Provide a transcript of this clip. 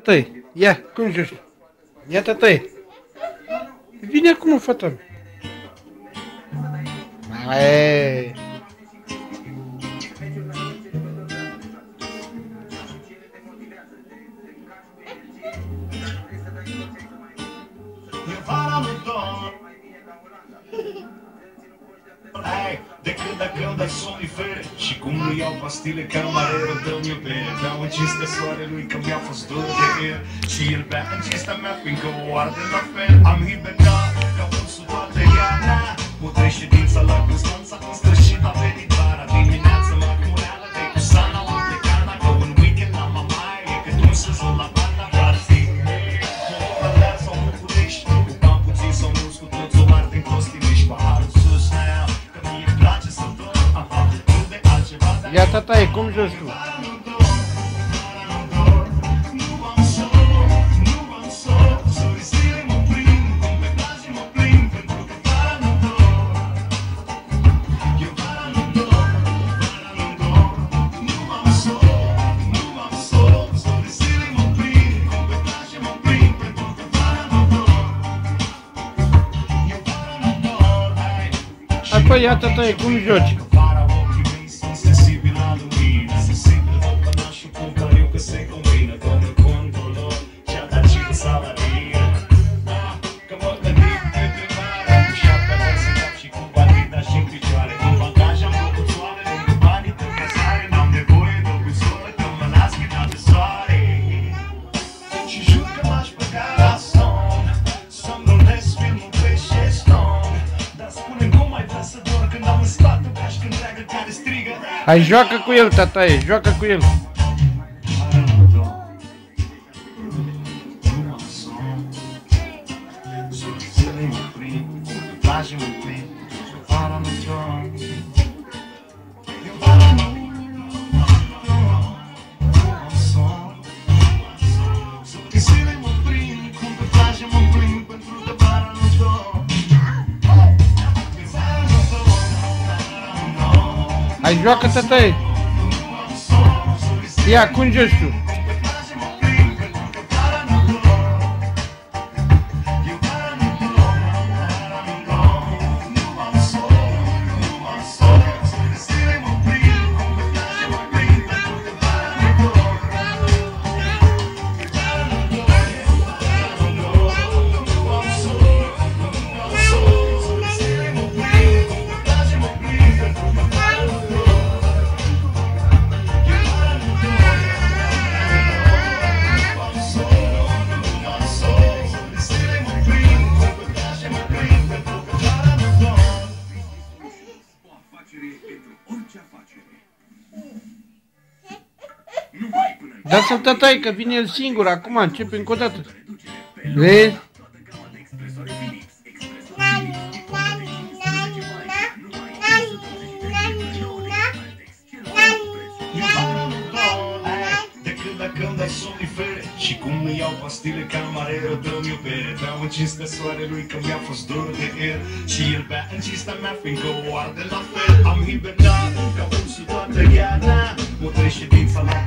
tătăi, ia, cum joci? Ia, tătăi. Vine acum, fata mea. Mai. De când ai somnifere și cum nu iau pastile ca marerul dă-mi iubire. Beau în cinstea soarelui că mi-a fost dor de el și el bea în cinstea mea fiindcă o arde la fel. Am hibernat ca ursul toată iarna, putrei ședința la Constanța, în strășit a venit vara. Dimineața mă acumuleală de cu sana la plecana, că un weekend la mamaie e cât un sezon la banda. Dar fi mă vor alea sau mă putești, cu bani puțin sau mulți, cu toți o arde în costiniși. Paharul sus mea, că mie îmi place să dor. Ia, tătaie, cum joci tu? Apoi, ia, tătaie, cum joci? Se combină con il controlor și-a dat și cu salarie. Că mă gândim de primare, cu 7 ani să cap și cu bandita și în picioare. Cu bagaj am făcut soare, lângă banii de cazare. N-am nevoie de o busolă, că mă las ghidat de soare. Și jur că m-aș băga la somn, să-mi rulesc filmul pe șeston. Dar spune-mi cum ai vrea să dor când am în spate o cașcă întreagă care strigă. Hai, joacă cu el, tătaie, joacă cu el. Hai, joacă, tătăie. Ia, cum joci tu? Dați-l, tătaie, că vine el singur, acum începe încă o dată. Vezi? De când ai somnifere și cum nu iau pastile ca marerul dă-mi iubire. Beau în cinstea soarelui că mi-a fost dor de el și el bea în cinstea mea fiindcă o arde la fel. Am hibernat ca ursul toată iarna, mutrei ședința la